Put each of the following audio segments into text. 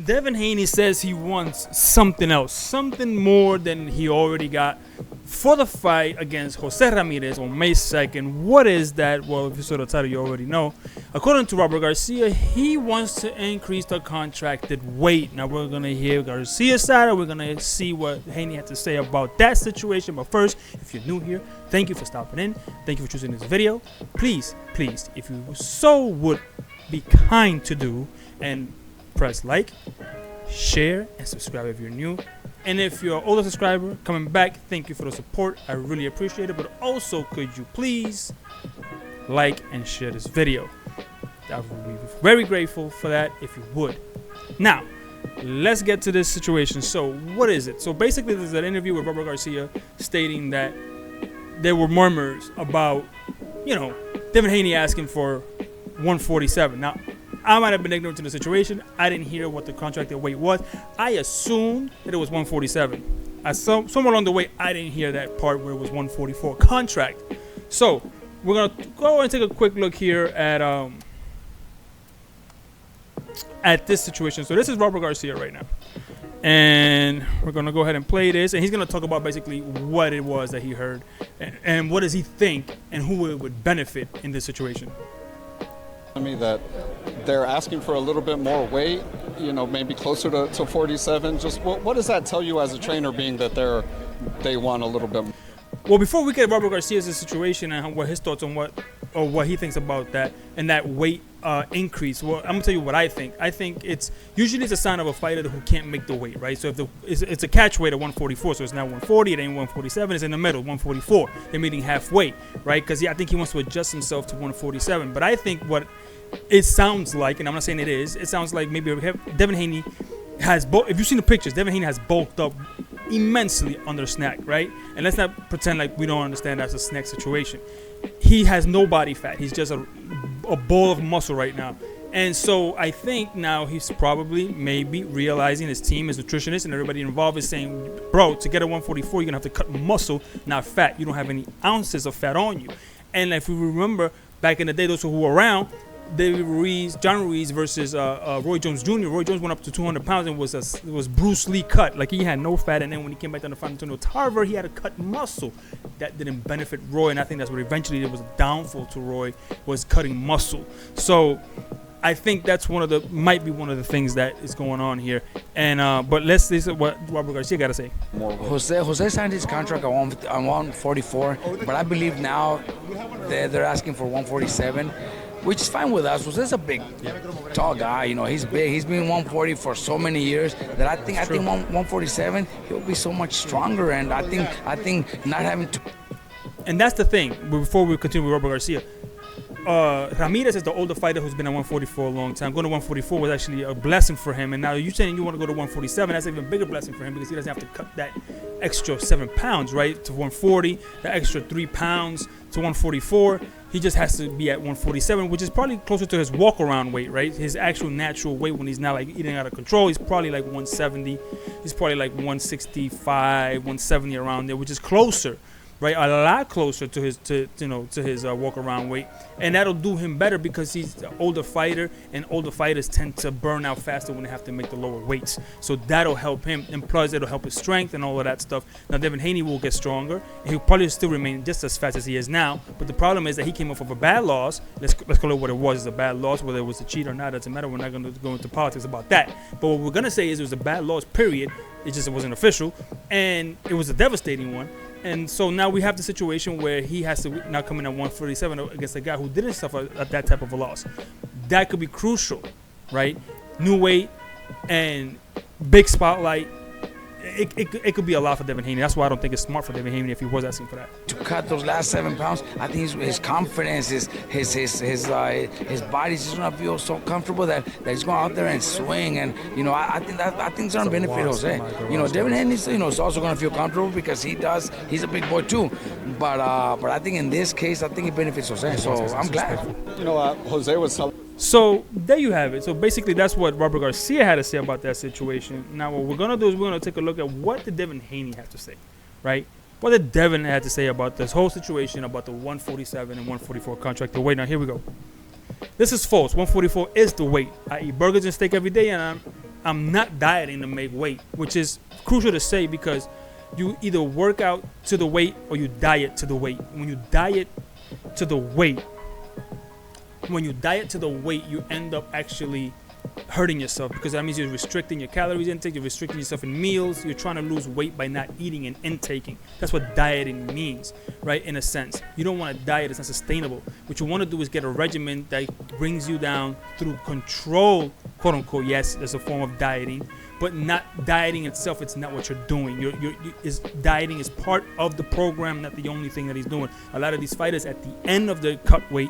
Devin Haney says he wants something else, something more than he already got for the fight against Jose Ramirez on May 2nd. What is that? Well, if you saw the title, you already know. According to Robert Garcia, he wants to increase the contracted weight. Now, we're going to hear Garcia's side, and we're going to see what Haney had to say about that situation. But first, if you're new here, thank you for stopping in. Thank you for choosing this video. Please, if you so would be kind to do and press like, share, and subscribe if you're new. And if you're an older subscriber coming back, thank you for the support. I really appreciate it. But also, could you please like and share this video? I would be very grateful for that if you would. Now, let's get to this situation. So, what is it? So, basically, there's an interview with Robert Garcia stating that there were murmurs about, Devin Haney asking for 147. Now, I might have been ignorant to the situation. I didn't hear what the contracted weight was. I assumed that it was 147. Somewhere along the way, I didn't hear that part where it was 144 contract. So we're gonna go and take a quick look here at this situation. So this is Robert Garcia right now, and we're gonna go ahead and play this, and he's gonna talk about basically what it was that he heard, and what does he think, and who it would benefit in this situation. Me that they're asking for a little bit more weight, maybe closer to 47. Just what does that tell you as a trainer, being that they want a little bit more? Well, before we get Robert Garcia's situation and what his thoughts on what he thinks about that and that weight increase, well, I'm gonna tell you what I think. I think it's usually a sign of a fighter who can't make the weight, right? So if it's a catch weight at 144, so it's now 140, it ain't 147, it's in the middle, 144. They're meeting halfway, right? Because I think he wants to adjust himself to 147. But I think what it sounds like, and I'm not saying it is, it sounds like maybe Devin Haney has if you've seen the pictures, Devin Haney has bulked up immensely under snack, right? And let's not pretend like we don't understand that's a snack situation. He has no body fat. He's just a ball of muscle right now. And so I think now he's probably maybe realizing his team, his nutritionist, and everybody involved is saying, bro, to get a 144, you're going to have to cut muscle, not fat. You don't have any ounces of fat on you. And if we remember back in the day, those who were around, John Ruiz versus Roy Jones Jr. Roy Jones went up to 200 pounds and was Bruce Lee cut. Like, he had no fat, and then when he came back down to fight Antonio Tarver, he had to cut muscle. That didn't benefit Roy, and I think that's what eventually it was a downfall to Roy, was cutting muscle. So I think that's might be one of the things that is going on here. And but this is what Robert Garcia got to say. Jose signed his contract on 144, but I believe now they're asking for 147. Which is fine with us. Jose's a big, tall guy. He's big. He's been 140 for so many years that I think 147 he'll be so much stronger. And I think not having to. And that's the thing. Before we continue with Robert Garcia, Ramirez is the older fighter who's been at 140 for a long time. Going to 144 was actually a blessing for him. And now you're saying you want to go to 147. That's an even bigger blessing for him, because he doesn't have to cut that extra 7 pounds, right, to 140. The extra 3 pounds to 144. He just has to be at 147, which is probably closer to his walk-around weight, right? His actual natural weight when he's not like eating out of control. He's probably like 170. He's probably like 165, 170 around there, which is closer, right? A lot closer to his walk-around weight, and that'll do him better because he's an older fighter, and older fighters tend to burn out faster when they have to make the lower weights. So that'll help him, and plus it'll help his strength and all of that stuff. Now Devin Haney will get stronger, and he'll probably still remain just as fast as he is now. But the problem is that he came off of a bad loss. Let's call it what it was. It's a bad loss, whether it was a cheat or not, doesn't matter. We're not going to go into politics about that. But what we're going to say is it was a bad loss, period. It wasn't official, and it was a devastating one. And so now we have the situation where he has to now come in at 147 against a guy who didn't suffer at that type of a loss. That could be crucial, right? New weight and big spotlight. It could be a lot for Devin Haney. That's why I don't think it's smart for Devin Haney if he was asking for that. To cut those last 7 pounds, I think his confidence, his body's just gonna feel so comfortable that he's going out there and swing. And I think it's gonna benefit Jose. Devin Haney, is also gonna feel comfortable because he's a big boy too. But I think in this case, I think it benefits Jose. So I'm glad. Jose was telling. So there you have it. So basically that's what Robert Garcia had to say about that situation. Now what we're going to do is we're going to take a look at what did Devin Haney have to say, right? What did Devin have to say about this whole situation, about the 147 and 144 contract? The weight. Now here we go. This is false. 144 is the weight. I eat burgers and steak every day, and I'm not dieting to make weight, which is crucial to say because you either work out to the weight or you diet to the weight. When you diet to the weight, you end up actually hurting yourself because that means you're restricting your calories intake, you're restricting yourself in meals, you're trying to lose weight by not eating and intaking. That's what dieting means, right? In a sense, you don't want to diet, it's not sustainable. What you want to do is get a regimen that brings you down through control, quote unquote. Yes, there's a form of dieting, but not dieting itself. It's not what you're doing. Dieting is part of the program, not the only thing that he's doing. A lot of these fighters at the end of the cut weight,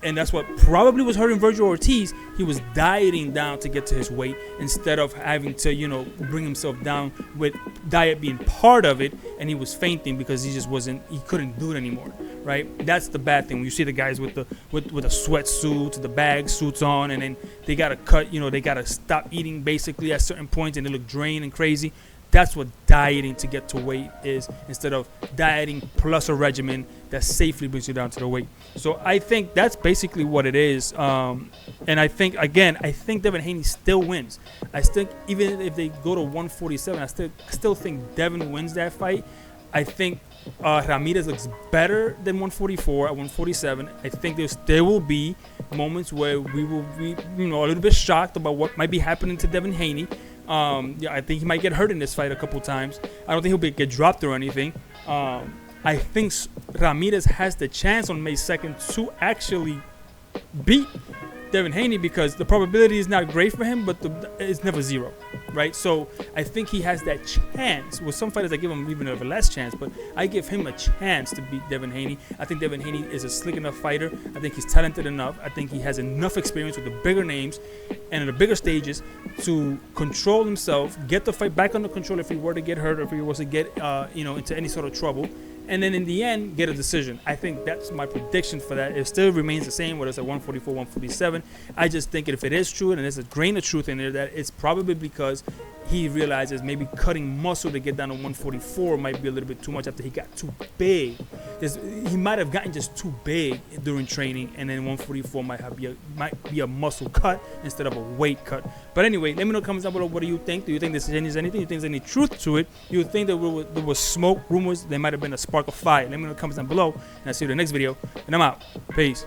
and that's what probably was hurting Virgil Ortiz. He was dieting down to get to his weight instead of having to, bring himself down with diet being part of it. And he was fainting because he couldn't do it anymore, right? That's the bad thing. When you see the guys with the sweatsuits, the bag suits on, and then they got to cut, they got to stop eating basically at certain points and they look drained and crazy. That's what dieting to get to weight is, instead of dieting plus a regimen that safely brings you down to the weight. So I think that's basically what it is. And I think Devin Haney still wins. I think even if they go to 147, I still think Devin wins that fight. I think Ramirez looks better than 144 at 147. I think there will be moments where we will be a little bit shocked about what might be happening to Devin Haney. I think he might get hurt in this fight a couple times. I don't think he'll get dropped or anything. I think Ramirez has the chance on May 2nd to actually beat Devin Haney because the probability is not great for him, but it's never zero, right? So I think he has that chance. With some fighters, I give him even a less chance, but I give him a chance to beat Devin Haney. I think Devin Haney is a slick enough fighter. I think he's talented enough. I think he has enough experience with the bigger names and the bigger stages to control himself, get the fight back under control if he were to get hurt or if he was to get into any sort of trouble. And then in the end, get a decision. I think that's my prediction for that. It still remains the same, whether it's at 144, 147. I just think if it is true, and there's a grain of truth in there, that it's probably because he realizes maybe cutting muscle to get down to 144 might be a little bit too much after he got too big. He might have gotten just too big during training, and then 144 might be a muscle cut instead of a weight cut. But anyway, let me know in the comments down below. What do you think? Do you think this is anything? Do you think there's any truth to it? Do you think that there was smoke, rumors? There might have been a spark of fire. Let me know in the comments down below, and I'll see you in the next video. And I'm out. Peace.